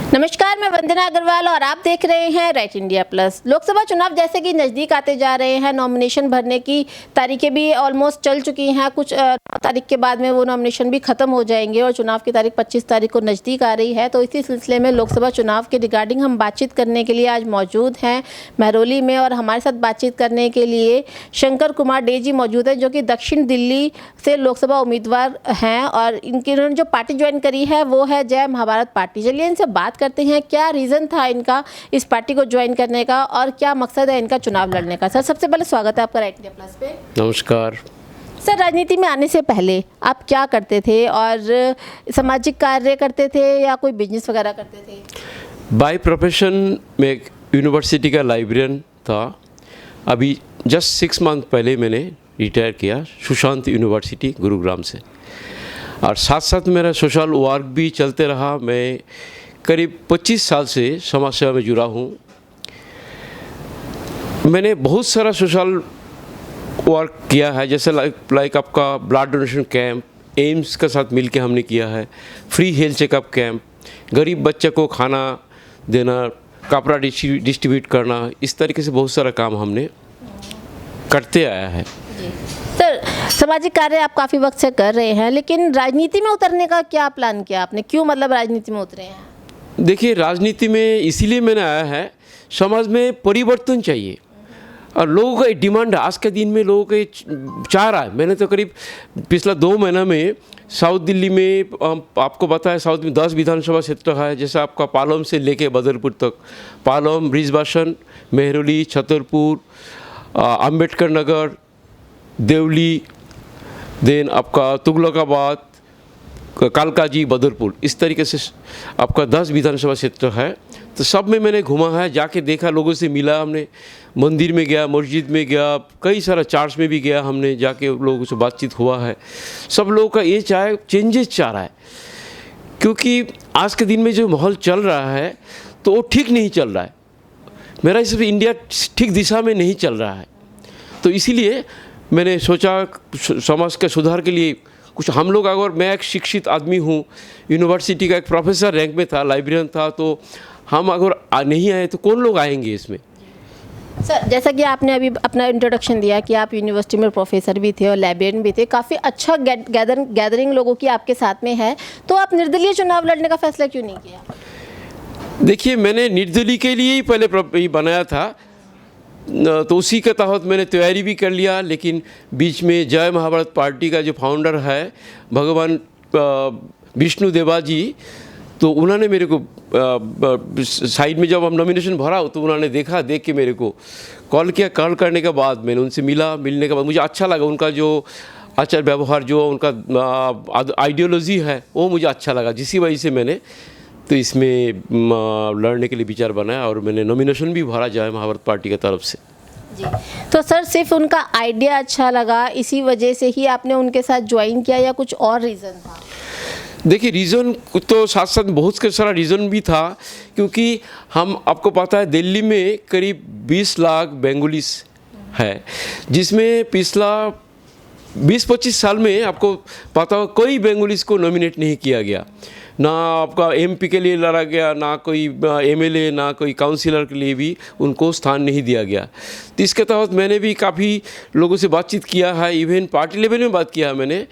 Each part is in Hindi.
नमस्कार, मैं वंदना अग्रवाल और आप देख रहे हैं राइट इंडिया प्लस। लोकसभा चुनाव जैसे कि नज़दीक आते जा रहे हैं, नॉमिनेशन भरने की तारीखें भी ऑलमोस्ट चल चुकी हैं। कुछ तारीख के बाद में वो नॉमिनेशन भी ख़त्म हो जाएंगे और चुनाव की तारीख 25 तारीख को नज़दीक आ रही है। तो इसी सिलसिले में लोकसभा चुनाव के रिगार्डिंग हम बातचीत करने के लिए आज मौजूद हैं महरौली में, और हमारे साथ बातचीत करने के लिए शंकर कुमार डे जी मौजूद हैं, जो कि दक्षिण दिल्ली से लोकसभा उम्मीदवार हैं और इनकी इन्होंने जो पार्टी ज्वाइन करी है वो है जय महाभारत पार्टी। चलिए इनसे बात करते हैं, क्या रीज़न था इनका इस पार्टी को ज्वाइन करने का और क्या मकसद है इनका चुनाव लड़ने का। सर, सबसे पहले स्वागत है आपका राइट इंडिया प्लस पे। नमस्कार सर, राजनीति में आने से पहले आप क्या करते थे और सामाजिक कार्य करते थे या कोई बिजनेस वगैरह करते थे? बाय प्रोफेशन में एक यूनिवर्सिटी का लाइब्रेरियन था। अभी जस्ट 6 मंथ पहले मैंने रिटायर किया सुशांत यूनिवर्सिटी गुरुग्राम से, और साथ साथ मेरा सोशल वर्क भी चलते रहा। मैं करीब 25 साल से समाज सेवा में जुड़ा हूँ। मैंने बहुत सारा सोशल वर्क किया है, जैसे लाइक आपका ब्लड डोनेशन कैंप एम्स के साथ मिलके हमने किया है, फ्री हेल्थ चेकअप कैंप, गरीब बच्चे को खाना देना, कपड़ा डिस्ट्रीब्यूट करना, इस तरीके से बहुत सारा काम हमने करते आया है। सर, सामाजिक कार्य आप काफ़ी वक्त से कर रहे हैं, लेकिन राजनीति में उतरने का क्या प्लान किया आपने? क्यों मतलब राजनीति में उतरे हैं? देखिए, राजनीति में इसीलिए मैंने आया है, समाज में परिवर्तन चाहिए और लोगों का एक डिमांड है। आज के दिन में लोगों के चाह रहा है। मैंने तो करीब पिछला 2 महीना में साउथ दिल्ली में आपको बताया, साउथ में 10 विधानसभा क्षेत्र है, जैसे आपका पालोम से लेके बदरपुर तक, पालोम, ब्रिजबासन, महरौली, छतरपुर, अम्बेडकर नगर, देवली, देन आपका तुगलकाबाद, कालकाजी, बदरपुर, इस तरीके से आपका 10 विधानसभा क्षेत्र है। तो सब में मैंने घूमा है, जाके देखा, लोगों से मिला, हमने मंदिर में गया, मस्जिद में गया, कई सारा चर्च में भी गया, हमने जाके लोगों से बातचीत हुआ है। सब लोगों का ये चेंजेस चाह रहा है, क्योंकि आज के दिन में जो माहौल चल रहा है तो वो ठीक नहीं चल रहा है। मेरा हिसाब से इंडिया ठीक दिशा में नहीं चल रहा है। तो इसीलिए मैंने सोचा समाज के सुधार के लिए कुछ हम लोग, अगर मैं एक शिक्षित आदमी हूँ, यूनिवर्सिटी का एक प्रोफेसर रैंक में था, लाइब्रेरियन था, तो हम अगर नहीं आए तो कौन लोग आएंगे इसमें? सर, जैसा कि आपने अभी अपना इंट्रोडक्शन दिया कि आप यूनिवर्सिटी में प्रोफेसर भी थे और लाइब्रेरियन भी थे, काफ़ी अच्छा गैदरिंग लोगों की आपके साथ में है, तो आप निर्दलीय चुनाव लड़ने का फैसला क्यों नहीं किया? देखिए, मैंने निर्दलीय के लिए ही पहले बनाया था, तो उसी के तहत मैंने तैयारी भी कर लिया। लेकिन बीच में जय महाभारत पार्टी का जो फाउंडर है भगवान विष्णु देवा जी, तो उन्होंने मेरे को साइड में जब हम नॉमिनेशन भरा तो उन्होंने देख के मेरे को कॉल किया। कॉल करने के बाद मैंने उनसे मिलने के बाद मुझे अच्छा लगा, उनका जो आचार व्यवहार, जो उनका आइडियोलॉजी है, वो मुझे अच्छा लगा, जिसी वजह से मैंने तो इसमें लड़ने के लिए विचार बनाया और मैंने नॉमिनेशन भी भरा जय महाभारत पार्टी की तरफ से। जी, तो सर सिर्फ उनका आइडिया अच्छा लगा इसी वजह से ही आपने उनके साथ ज्वाइन किया या कुछ और रीज़न था? देखिए, रीज़न तो साथ साथ बहुत सारा रीज़न भी था, क्योंकि हम, आपको पता है, दिल्ली में करीब 20 लाख बेंगोलीस है, जिसमें पिछला 20-25 साल में आपको पता हो कोई बेंगोलीस को नॉमिनेट नहीं किया गया। ना आपका एमपी के लिए लड़ा गया, ना कोई एमएलए, ना कोई काउंसिलर के लिए भी उनको स्थान नहीं दिया गया। तो इसके तहत मैंने भी काफ़ी लोगों से बातचीत किया है, इवन पार्टी लेवल में बात किया है मैंने,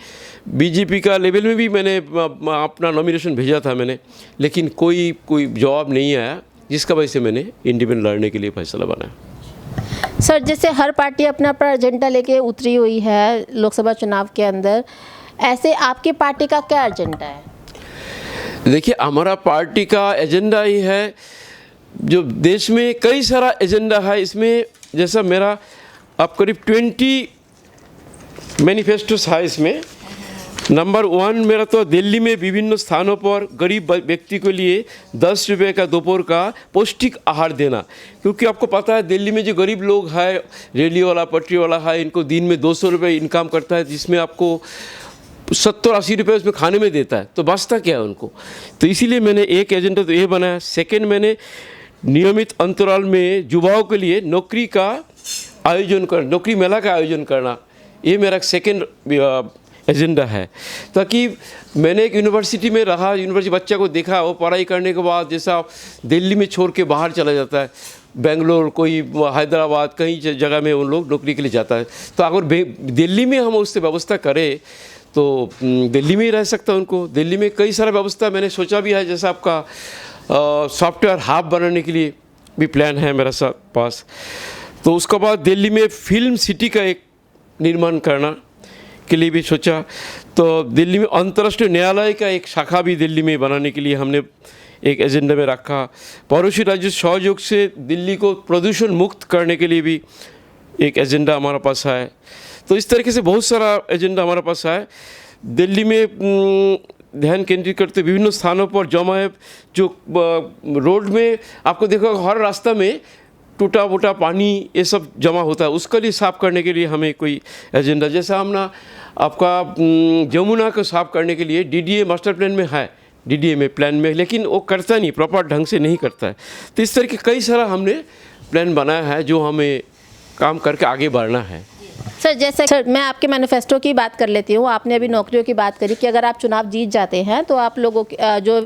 बीजेपी का लेवल में भी मैंने अपना नॉमिनेशन भेजा था मैंने, लेकिन कोई जवाब नहीं आया, जिसका वजह से मैंने इंडिपेंडेंट लड़ने के लिए फैसला बनाया। सर, जैसे हर पार्टी अपना अपना एजेंडा लेके उतरी हुई है लोकसभा चुनाव के अंदर, ऐसे आपकी पार्टी का क्या एजेंडा है? देखिए, हमारा पार्टी का एजेंडा ही है, जो देश में कई सारा एजेंडा है, इसमें जैसा मेरा अब करीब 20 मैनिफेस्टोस है। इसमें नंबर 1 मेरा तो दिल्ली में विभिन्न स्थानों पर गरीब व्यक्ति के लिए 10 रुपये का दोपहर का पौष्टिक आहार देना, क्योंकि आपको पता है दिल्ली में जो गरीब लोग हैं, रेली वाला, पटरी वाला है, इनको दिन में 200 रुपये इनकम करता है, जिसमें आपको 70-80 रुपये उसमें खाने में देता है, तो बचता क्या है उनको? तो इसीलिए मैंने एक एजेंडा तो ये बनाया। सेकेंड, मैंने नियमित अंतराल में युवाओं के लिए नौकरी मेला का आयोजन करना, ये मेरा सेकेंड एजेंडा है। ताकि मैंने एक यूनिवर्सिटी में रहा, यूनिवर्सिटी बच्चा को देखा, वो पढ़ाई करने के बाद जैसा दिल्ली में छोड़ के बाहर चला जाता है, बेंगलोर, कोई हैदराबाद, कई जगह में उन लोग नौकरी के लिए जाता है। तो अगर दिल्ली में हम उससे व्यवस्था करें तो दिल्ली में ही रह सकता है उनको। दिल्ली में कई सारा व्यवस्था मैंने सोचा भी है, जैसा आपका सॉफ्टवेयर हब बनाने के लिए भी प्लान है मेरा पास। तो उसके बाद दिल्ली में फिल्म सिटी का एक निर्माण करना के लिए भी सोचा। तो दिल्ली में अंतर्राष्ट्रीय न्यायालय का एक शाखा भी दिल्ली में बनाने के लिए हमने एक एजेंडा में रखा। पड़ोसी राज्य सहयोग से दिल्ली को प्रदूषण मुक्त करने के लिए भी एक एजेंडा हमारे पास है। तो इस तरीके से बहुत सारा एजेंडा हमारे पास है। दिल्ली में ध्यान केंद्रित करते विभिन्न स्थानों पर जमा है, जो रोड में आपको देखो हर रास्ता में टूटा फूटा पानी ये सब जमा होता है, उसके लिए साफ़ करने के लिए हमें कोई एजेंडा, जैसा हम ना आपका जमुना को साफ़ करने के लिए डीडीए मास्टर प्लान में है, डीडीए में प्लान में, लेकिन वो करता नहीं, प्रॉपर ढंग से नहीं करता है। तो इस तरह के कई सारा हमने प्लान बनाया है जो हमें काम करके आगे बढ़ना है। सर, जैसे सर मैं आपके मैनिफेस्टो की बात कर लेती हूँ। आपने अभी नौकरियों की बात करी कि अगर आप चुनाव जीत जाते हैं तो आप लोगों जो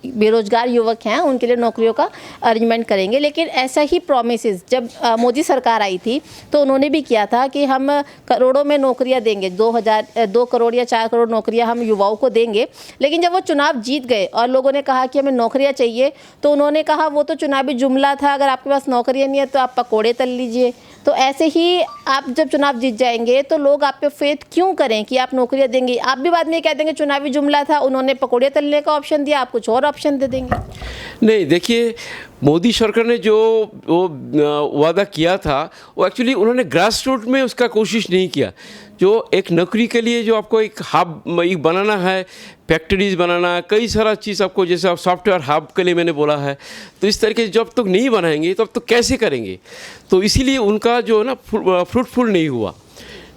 बेरोजगार युवक हैं उनके लिए नौकरियों का अरेंजमेंट करेंगे। लेकिन ऐसा ही प्रोमिसेस जब मोदी सरकार आई थी तो उन्होंने भी किया था कि हम करोड़ों में नौकरियाँ देंगे, 2 करोड़ या 4 करोड़ नौकरियाँ हम युवाओं को देंगे। लेकिन जब वो चुनाव जीत गए और लोगों ने कहा कि हमें नौकरियाँ चाहिए, तो उन्होंने कहा वो तो चुनावी जुमला था, अगर आपके पास नौकरियाँ नहीं है तो आप पकौड़े तल लीजिए। तो ऐसे ही आप जब चुनाव जीत जाएंगे तो लोग आप पे फेथ क्यों करें कि आप नौकरियां देंगे? आप भी बाद में कह देंगे चुनावी जुमला था, उन्होंने पकौड़े तलने का ऑप्शन दिया, आप कुछ और ऑप्शन दे देंगे। नहीं, देखिए मोदी सरकार ने जो वो वादा किया था वो एक्चुअली उन्होंने ग्रास रूट में उसका कोशिश नहीं किया। जो एक नौकरी के लिए जो आपको एक हब बनाना है, फैक्ट्रीज बनाना, कई सारा चीज़ आपको, जैसे आप सॉफ्टवेयर हब के लिए मैंने बोला है, तो इस तरीके जब तक नहीं बनाएंगे तब तो कैसे करेंगे? तो इसीलिए उनका जो है ना फ्रूटफुल नहीं हुआ।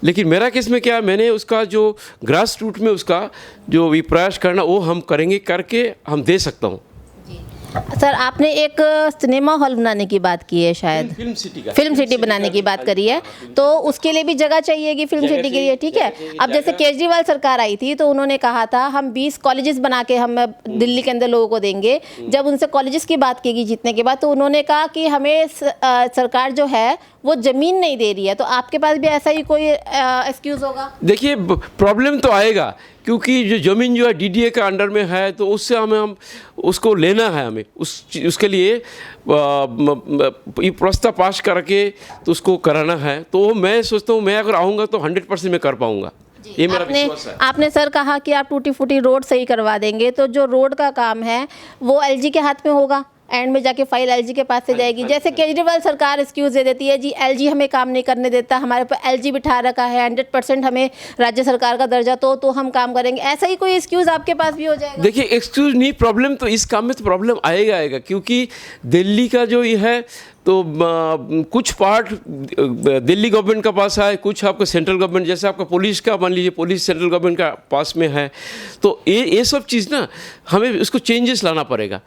लेकिन मेरा केस में क्या, मैंने उसका जो ग्रास रूट में उसका जो भी प्रयास करना वो हम करेंगे, करके हम दे सकता हूँ। सर, आपने एक सिनेमा हॉल बनाने की बात की है, शायद फिल्म सिटी बनाने की बात करी है, तो उसके लिए भी जगह चाहिएगी फिल्म सिटी के लिए, ठीक है। अब जैसे केजरीवाल सरकार आई थी तो उन्होंने कहा था हम 20 कॉलेजेस बना के हम दिल्ली के अंदर लोगों को देंगे। जब उनसे कॉलेजेस की बात की गई जीतने के बाद तो उन्होंने कहा कि हमें सरकार जो है वो ज़मीन नहीं दे रही है। तो आपके पास भी ऐसा ही कोई एक्सक्यूज़ होगा? देखिए प्रॉब्लम तो आएगा, क्योंकि जो ज़मीन जो है डीडीए के अंडर में है, तो उससे हम उसको लेना है, हमें उसके लिए ये प्रस्ताव पास करके तो उसको कराना है। तो मैं सोचता हूँ मैं अगर आऊँगा तो 100% मैं कर पाऊँगा, ये मेरा विश्वास है। आपने सर कहा कि आप टूटी फूटी रोड सही करवा देंगे, तो जो रोड का काम है वो एलजी के हाथ में होगा, एंड में जाके फाइल एलजी के पास से जाएगी। जैसे केजरीवाल सरकार एक्सक्यूज़ दे देती है, जी एलजी हमें काम नहीं करने देता, हमारे पास एलजी बिठा रखा है, 100% हमें राज्य सरकार का दर्जा तो हम काम करेंगे, ऐसा ही कोई एक्सक्यूज़ आपके पास भी हो जाएगा? देखिए एक्सक्यूज़ नहीं, प्रॉब्लम तो इस काम में तो प्रॉब्लम आएगा, क्योंकि दिल्ली का जो ये है तो कुछ पार्ट दिल्ली गवर्नमेंट का पास है, कुछ आपका सेंट्रल गवर्नमेंट, जैसे आपका पुलिस का मान लीजिए, पुलिस सेंट्रल गवर्नमेंट का पास में है। तो ये सब चीज़ ना हमें उसको चेंजेस लाना पड़ेगा,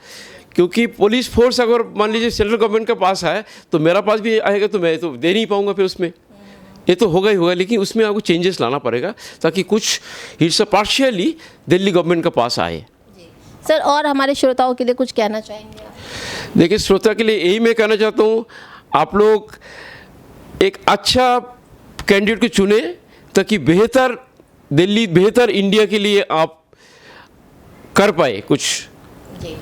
क्योंकि पुलिस फोर्स अगर मान लीजिए सेंट्रल गवर्नमेंट के पास है तो मेरा पास भी आएगा, तो मैं तो दे नहीं पाऊँगा फिर उसमें, ये तो होगा ही होगा। लेकिन उसमें आपको चेंजेस लाना पड़ेगा ताकि कुछ हिस्सा पार्शियली दिल्ली गवर्नमेंट के पास आए। सर, और हमारे श्रोताओं के लिए कुछ कहना चाहेंगे? देखिए श्रोता के लिए यही मैं कहना चाहता हूँ, आप लोग एक अच्छा कैंडिडेट को चुने ताकि बेहतर दिल्ली, बेहतर इंडिया के लिए आप कर पाए कुछ। जी,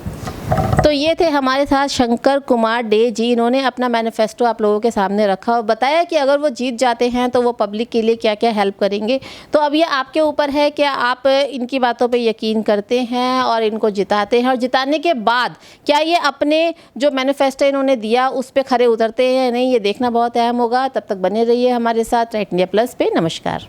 तो ये थे हमारे साथ शंकर कुमार डे जी। इन्होंने अपना मैनिफेस्टो आप लोगों के सामने रखा और बताया कि अगर वो जीत जाते हैं तो वो पब्लिक के लिए क्या क्या हेल्प करेंगे। तो अब ये आपके ऊपर है कि आप इनकी बातों पे यकीन करते हैं और इनको जिताते हैं, और जिताने के बाद क्या ये अपने जो मैनिफेस्टो इन्होंने दिया उस पर खरे उतरते हैं या नहीं, ये देखना बहुत अहम होगा। तब तक बने रहिए हमारे साथ राइट इंडिया प्लस पे। नमस्कार।